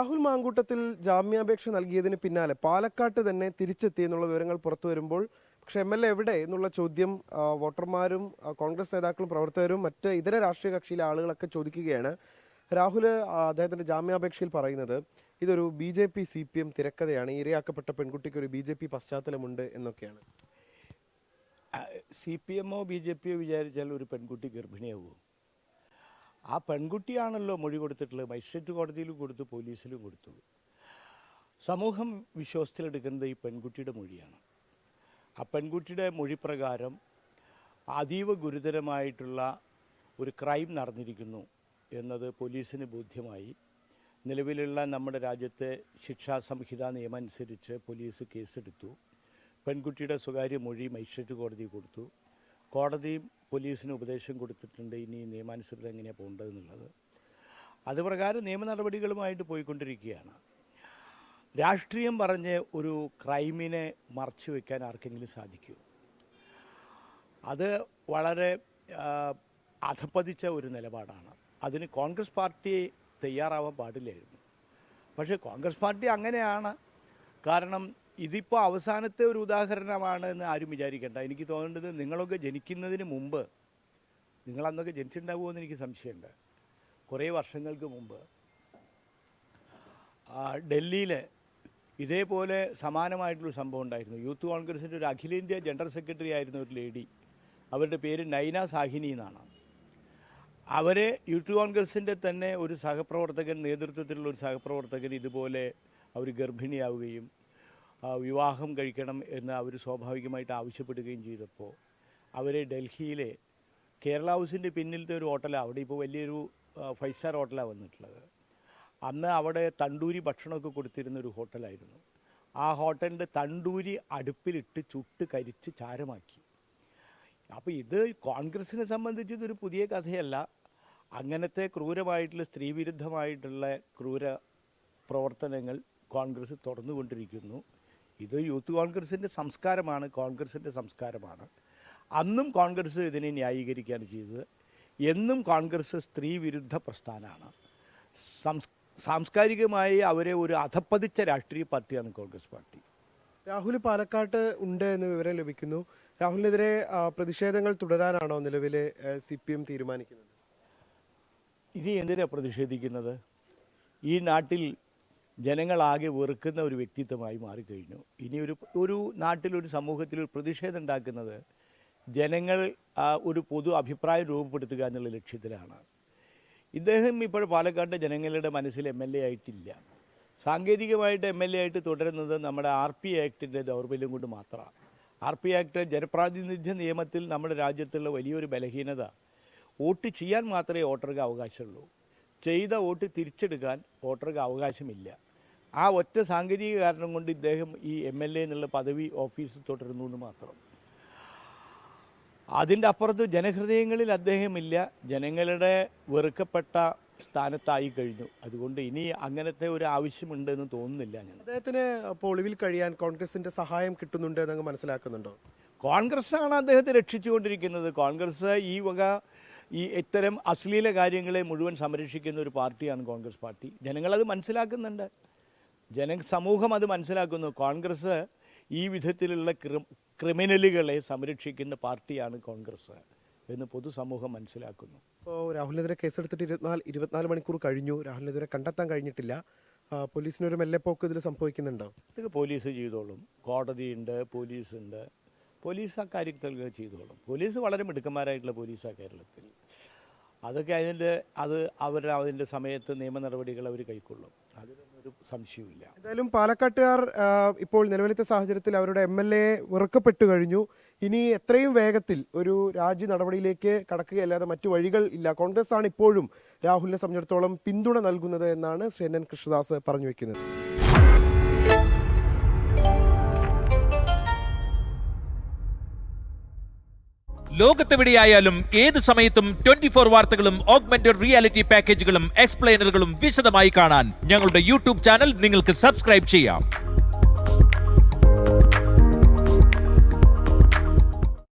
രാഹുൽ മാങ്കൂട്ടത്തിൽ ജാമ്യാപേക്ഷ നൽകിയതിന് പിന്നാലെ പാലക്കാട്ട് തന്നെ തിരിച്ചെത്തിയെന്നുള്ള വിവരങ്ങൾ പുറത്തു വരുമ്പോൾ പക്ഷെ MLA എവിടെ എന്നുള്ള ചോദ്യം വോട്ടർമാരും കോൺഗ്രസ് നേതാക്കളും പ്രവർത്തകരും മറ്റ് ഇതര രാഷ്ട്രീയ കക്ഷിയിലെ ആളുകളൊക്കെ ചോദിക്കുകയാണ്. രാഹുൽ അദ്ദേഹത്തിന്റെ ജാമ്യാപേക്ഷയിൽ പറയുന്നത് ഇതൊരു BJP CPM തിരക്കഥയാണ്, ഇരയാക്കപ്പെട്ട പെൺകുട്ടിക്ക് ഒരു BJP പശ്ചാത്തലമുണ്ട് എന്നൊക്കെയാണ്. CPMോ BJPയോ വിചാരിച്ചാൽ ഒരു പെൺകുട്ടി ഗർഭിണിയാവുമോ? ആ പെൺകുട്ടിയാണല്ലോ മൊഴി കൊടുത്തിട്ടുള്ളത്. മജിസ്ട്രേറ്റ് കോടതിയിലും കൊടുത്തു, പോലീസിലും കൊടുത്തു. സമൂഹം വിശ്വാസത്തിലെടുക്കുന്നത് ഈ പെൺകുട്ടിയുടെ മൊഴിയാണ്. ആ പെൺകുട്ടിയുടെ മൊഴി പ്രകാരം അതീവ ഗുരുതരമായിട്ടുള്ള ഒരു ക്രൈം നടന്നിരിക്കുന്നു എന്നത് പോലീസിന് ബോധ്യമായി. നിലവിലുള്ള നമ്മുടെ രാജ്യത്തെ ശിക്ഷാ സംഹിത നിയമം അനുസരിച്ച് പോലീസ് കേസെടുത്തു. പെൺകുട്ടിയുടെ സ്വകാര്യ മൊഴി മജിസ്ട്രേറ്റ് കോടതി കൊടുത്തു. കോടതിയും പോലീസിന് ഉപദേശം കൊടുത്തിട്ടുണ്ട് ഇനി നിയമാനുസൃതം എങ്ങനെയാണ് പോകേണ്ടതെന്നുള്ളത്. അതുപ്രകാരം നിയമ നടപടികളുമായിട്ട് പോയിക്കൊണ്ടിരിക്കുകയാണ്. രാഷ്ട്രീയം പറഞ്ഞ് ഒരു ക്രൈമിനെ മറച്ചു വയ്ക്കാൻ ആർക്കെങ്കിലും സാധിക്കൂ? അത് വളരെ അധപ്പതിച്ച ഒരു നിലപാടാണ്. അതിന് കോൺഗ്രസ് പാർട്ടി തയ്യാറാവാൻ പാടില്ലായിരുന്നു. പക്ഷേ കോൺഗ്രസ് പാർട്ടി അങ്ങനെയാണ്. കാരണം ഇതിപ്പോൾ അവസാനത്തെ ഒരു ഉദാഹരണമാണ് എന്ന് ആരും വിചാരിക്കേണ്ട. എനിക്ക് തോന്നുന്നത് നിങ്ങളൊക്കെ ജനിക്കുന്നതിന് മുമ്പ്, നിങ്ങളന്നൊക്കെ ജനിച്ചിട്ടുണ്ടാവുമോ എന്ന് എനിക്ക് സംശയമുണ്ട്. കുറേ വർഷങ്ങൾക്ക് മുമ്പ് ഡൽഹിയിൽ ഇതേപോലെ സമാനമായിട്ടുള്ളൊരു സംഭവം ഉണ്ടായിരുന്നു. യൂത്ത് കോൺഗ്രസിൻ്റെ ഒരു അഖിലേന്ത്യാ ജനറൽ സെക്രട്ടറി ആയിരുന്ന ഒരു ലേഡി, അവരുടെ പേര് നൈന സാഹിനി എന്നാണ്. അവരെ യൂത്ത് കോൺഗ്രസിൻ്റെ തന്നെ ഒരു സഹപ്രവർത്തകൻ, നേതൃത്വത്തിലുള്ള ഒരു സഹപ്രവർത്തകൻ ഇതുപോലെ അവർ ഗർഭിണിയാവുകയും വിവാഹം കഴിക്കണം എന്ന് അവർ സ്വാഭാവികമായിട്ട് ആവശ്യപ്പെടുകയും ചെയ്തപ്പോൾ അവരെ ഡൽഹിയിലെ കേരള ഹൗസിൻ്റെ പിന്നിലത്തെ ഒരു ഹോട്ടലാണ്, അവിടെ ഇപ്പോൾ വലിയൊരു 5 സ്റ്റാർ ഹോട്ടലാണ് വന്നിട്ടുള്ളത്. അന്ന് അവിടെ തണ്ടൂരി ഭക്ഷണമൊക്കെ കൊടുത്തിരുന്ന ഒരു ഹോട്ടലായിരുന്നു. ആ ഹോട്ടലിൻ്റെ തണ്ടൂരി അടുപ്പിലിട്ട് ചുട്ട് കരിച്ച് ചാരമാക്കി. അപ്പോൾ ഇത് കോൺഗ്രസിനെ സംബന്ധിച്ച് ഇതൊരു പുതിയ കഥയല്ല. അങ്ങനത്തെ ക്രൂരമായിട്ടുള്ള സ്ത്രീവിരുദ്ധമായിട്ടുള്ള ക്രൂര പ്രവർത്തനങ്ങൾ കോൺഗ്രസ് തുടർന്നുകൊണ്ടിരിക്കുന്നു. ഇത് യൂത്ത് കോൺഗ്രസിൻ്റെ സംസ്കാരമാണ്, കോൺഗ്രസിൻ്റെ സംസ്കാരമാണ്. അന്നും കോൺഗ്രസ് ഇതിനെ ന്യായീകരിക്കുകയാണ് ചെയ്തത്. എന്നും കോൺഗ്രസ് സ്ത്രീവിരുദ്ധ പ്രസ്ഥാനമാണ്. സാംസ്കാരികമായി അവരെ ഒരു അധപ്പതിച്ച രാഷ്ട്രീയ പാർട്ടിയാണ് കോൺഗ്രസ് പാർട്ടി. രാഹുൽ പാലക്കാട്ട് ഉണ്ട് എന്ന് വിവരം ലഭിക്കുന്നു. രാഹുലിനെതിരെ പ്രതിഷേധങ്ങൾ തുടരാനാണോ നിലവിലെ CPM തീരുമാനിക്കുന്നത്? ഇനി എന്തിനാണ് പ്രതിഷേധിക്കുന്നത്? ഈ നാട്ടിൽ ജനങ്ങളാകെ വെറുക്കുന്ന ഒരു വ്യക്തിത്വമായി മാറിക്കഴിഞ്ഞു. ഇനി ഒരു നാട്ടിലൊരു സമൂഹത്തിൽ ഒരു പ്രതിഷേധം ഉണ്ടാക്കുന്നത് ജനങ്ങൾ ഒരു പൊതു അഭിപ്രായം രൂപപ്പെടുത്തുക എന്നുള്ള ലക്ഷ്യത്തിലാണ്. ഇദ്ദേഹം ഇപ്പോൾ പാലക്കാട് ജനങ്ങളുടെ മനസ്സിൽ MLA ആയിട്ടില്ല. സാങ്കേതികമായിട്ട് MLA ആയിട്ട് തുടരുന്നത് നമ്മുടെ RP ആക്ടിൻ്റെ ദൗർബല്യം കൊണ്ട് മാത്രമാണ്. RP ആക്ട് ജനപ്രാതിനിധ്യ നിയമത്തിൽ നമ്മുടെ രാജ്യത്തുള്ള വലിയൊരു ബലഹീനത, വോട്ട് ചെയ്യാൻ മാത്രമേ വോട്ടർക്ക് അവകാശമുള്ളൂ. ചെയ്ത വോട്ട് തിരിച്ചെടുക്കാൻ വോട്ടർക്ക് അവകാശമില്ല. ആ ഒറ്റ സാങ്കേതിക കാരണം കൊണ്ട് ഇദ്ദേഹം ഈ MLA എന്നുള്ള പദവി ഓഫീസ് തുടരുന്നു എന്ന് മാത്രം. അതിൻ്റെ അപ്പുറത്ത് ജനഹൃദയങ്ങളിൽ അദ്ദേഹമില്ല. ജനങ്ങളുടെ വെറുക്കപ്പെട്ട സ്ഥാനത്തായി കഴിഞ്ഞു. അതുകൊണ്ട് ഇനി അങ്ങനത്തെ ഒരു ആവശ്യമുണ്ടെന്ന് തോന്നുന്നില്ല. ഞാൻ അദ്ദേഹത്തിന് അപ്പോൾ ഒളിവിൽ കഴിയാൻ കോൺഗ്രസിന്റെ സഹായം കിട്ടുന്നുണ്ട് എന്നങ്ങ് മനസ്സിലാക്കുന്നുണ്ടോ? കോൺഗ്രസ്സാണ് അദ്ദേഹത്തെ രക്ഷിച്ചുകൊണ്ടിരിക്കുന്നത്. കോൺഗ്രസ് ഈ ഇത്തരം അശ്ലീല കാര്യങ്ങളെ മുഴുവൻ സംരക്ഷിക്കുന്ന ഒരു പാർട്ടിയാണ് കോൺഗ്രസ് പാർട്ടി. ജനങ്ങളത് മനസ്സിലാക്കുന്നുണ്ട്. സമൂഹം അത് മനസ്സിലാക്കുന്നു. കോൺഗ്രസ് ഈ വിധത്തിലുള്ള ക്രിമിനലുകളെ സംരക്ഷിക്കുന്ന പാർട്ടിയാണ് കോൺഗ്രസ് എന്ന് പൊതുസമൂഹം മനസ്സിലാക്കുന്നു. ഇപ്പോൾ രാഹുലിനെതിരെ കേസെടുത്തിട്ട് 24 മണിക്കൂർ കഴിഞ്ഞു. രാഹുലിനെതിരെ കണ്ടെത്താൻ കഴിഞ്ഞിട്ടില്ല. പോലീസിനൊരു മെല്ലെപ്പോക്ക് ഇതിൽ സംഭവിക്കുന്നുണ്ടോ? ഇത് പോലീസ് ചെയ്തോളും. കോടതിയുണ്ട്, പോലീസുണ്ട്. പോലീസ് ആ കാര്യത്തിൽ ചെയ്തോളും. പോലീസ് വളരെ മിടുക്കന്മാരായിട്ടുള്ള പോലീസാണ് കേരളത്തിൽ. അതൊക്കെ അതിൻ്റെ സമയത്ത് നിയമ നടപടികൾ അവർ കൈക്കൊള്ളും. അതിലൊരു സംശയവുമില്ല. എന്തായാലും പാലക്കാട്ടുകാർ ഇപ്പോൾ നിലവിലത്തെ സാഹചര്യത്തിൽ അവരുടെ MLA വെറുക്കപ്പെട്ടു കഴിഞ്ഞു. ഇനി എത്രയും വേഗത്തിൽ ഒരു രാജി നടപടിയിലേക്ക് കടക്കുകയല്ലാതെ മറ്റു വഴികൾ ഇല്ല. കോൺഗ്രസ് ആണ് ഇപ്പോഴും രാഹുലിനെ സംബന്ധിച്ചിടത്തോളം പിന്തുണ നൽകുന്നത് എന്നാണ് ശ്രീ NN കൃഷ്ണദാസ് പറഞ്ഞു വെക്കുന്നത്. ലോകത്തെവിടെയായാലും ഏത് സമയത്തും 24 വാർത്തകളും ഓഗ്മെന്റഡ് റിയാലിറ്റി പാക്കേജുകളും എക്സ്പ്ലെയിനറുകളും വിശദമായി കാണാൻ ഞങ്ങളുടെ YouTube ചാനൽ നിങ്ങൾക്ക് സബ്സ്ക്രൈബ് ചെയ്യാം.